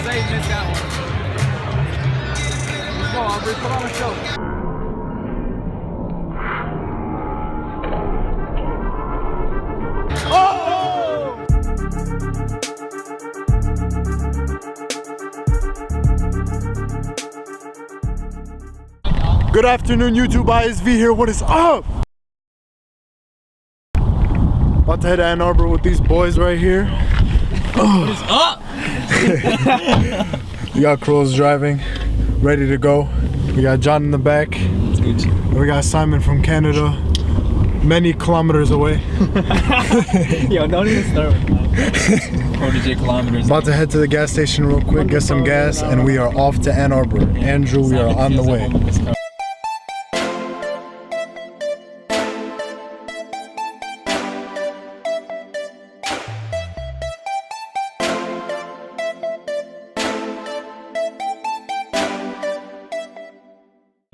Saeed missed that one. Let's go, Aubrey. Put on a show. Good afternoon, YouTube. ISV here. What is up? About to head to Ann Arbor with these boys right here. What is up? We got Crows driving, ready to go. We got John in the back. We got Simon from Canada, many kilometers away. Yo, don't even start with that. 40 kilometers. About to head to the gas station real quick, get some gas, and we are off to Ann Arbor. Andrew, we are on the way.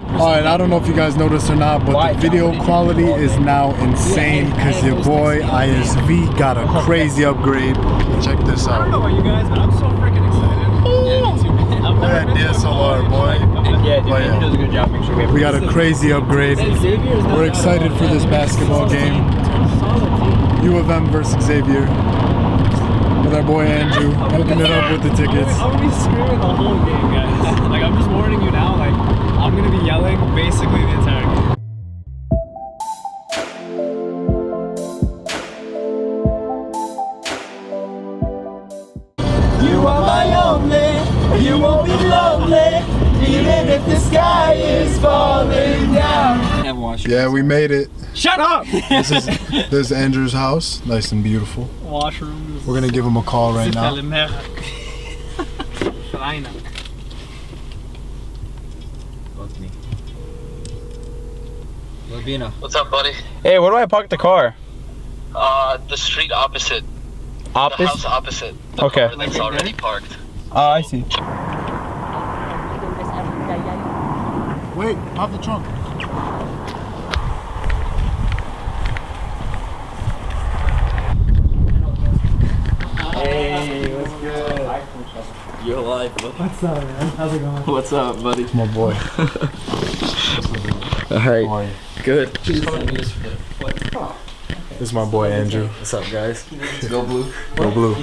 Alright, I don't know if you guys noticed or not, but the video quality is now insane because your boy ISV got a crazy upgrade. Check this out. I don't know about you guys, but I'm so freaking excited. Yeah, me too, man. Look at that DSLR, boy. Yeah, dude, he does a good job. Make sure We got a crazy upgrade. We're excited for this basketball game. U of M versus Xavier. With our boy Andrew, hooking it up with the tickets. I'm gonna be screaming the whole game, guys. Like, I'm just warning you now, like, I'm gonna be yelling basically the entire game. You are my only, you won't be lonely, even if the sky is falling down. Yeah, we made it. Shut up! This is Andrew's house, nice and beautiful. Washrooms. We're gonna give him a call right now. What's up, buddy? Hey, where do I park the car? The street opposite. Opposite? The house opposite. The Okay. car that's already parked. I see. Wait, pop the trunk. Hey, what's good? You're alive, bro. What's up, man? How's it going? What's up, buddy? My boy. Alright, good. This is my boy Andrew. What's up, guys? Go blue. Go blue.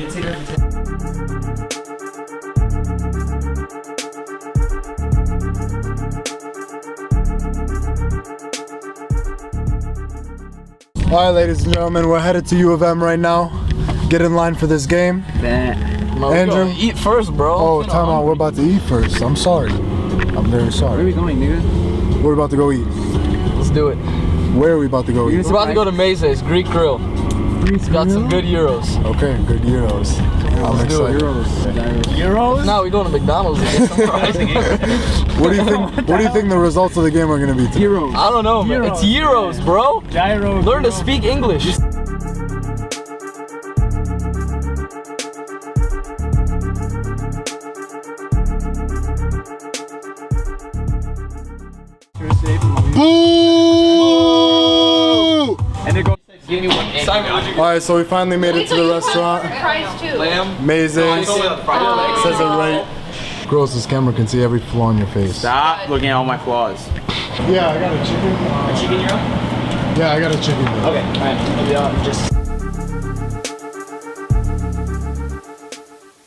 Alright, ladies and gentlemen, we're headed to U of M right now. Get in line for this game. Andrew, eat first, bro. oh, time out. We're about to eat first. I'm sorry. I'm very sorry. Where are we going, nigga? We're about to go eat. Let's do it. Where are we about to go eat? We're about to go to Mesa's Greek Grill. It's got some good euros. Okay, good euros. I'm excited. Euros? Now we're going to McDonald's to get some fries. What do you think? What do you think the results of the game are going to be today? Euros. I don't know, man. It's euros, bro. Gyro. Learn to speak English. Boo! And it goes. Alright, so we finally made it to the restaurant. Lamb. Amazing. Says it right. Gross, this camera can see every flaw on your face. Stop looking at all my flaws. Yeah, I got a chicken. A chicken gyro? Yeah, I got a chicken. Okay, alright. Just.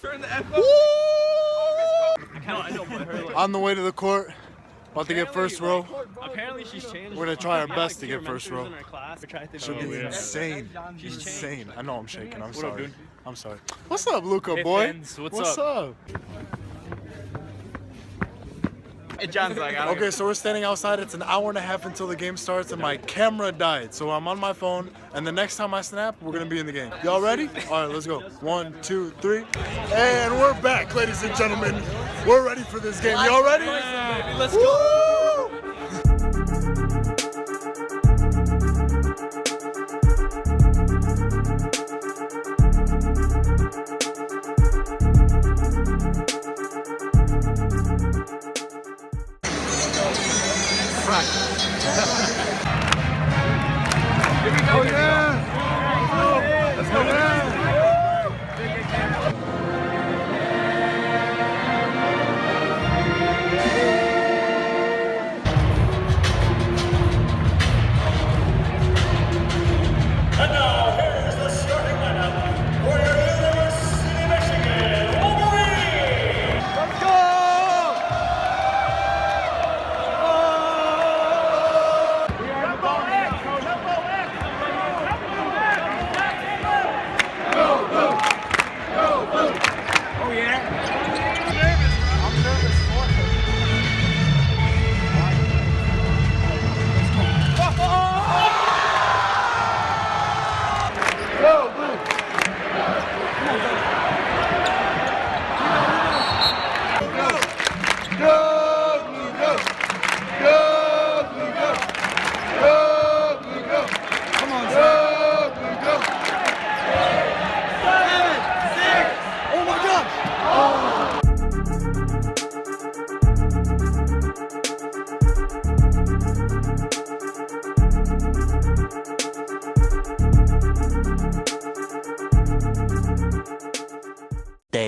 Turn the F up. On the way to the court, about to get first row. Apparently she's changed. We're gonna try our best to get first row. Should be She's insane. Insane. I know I'm shaking. I'm sorry. I'm sorry. What's up, Luca boy? What's up? John's like, Okay, so we're standing outside. It's an hour and a half until the game starts, and my camera died. So I'm on my phone, and the next time I snap, we're gonna be in the game. Y'all ready? All right, let's go. 1, 2, 3, and we're back, ladies and gentlemen. We're ready for this game. Y'all ready? let's go. Oh yeah! Let's go!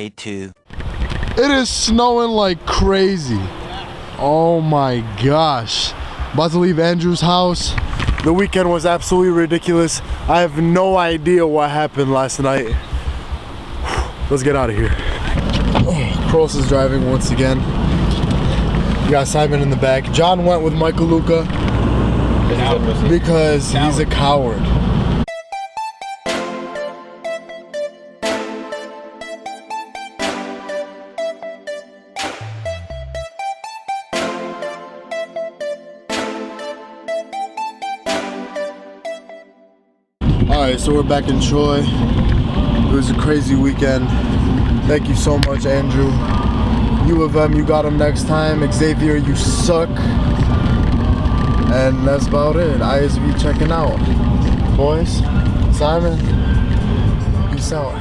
Day 2. It is snowing like crazy. Oh my gosh. About to leave Andrew's house. The weekend was absolutely ridiculous. I have no idea what happened last night. Let's get out of here. Cross is driving once again. We got Simon in the back. John went with Michael Luca because he's a coward. Alright, so we're back in Troy. It was a crazy weekend. Thank you so much, Andrew. U of M, you got him next time. Xavier, you suck. And that's about it. ISV checking out. Boys, Simon, peace out.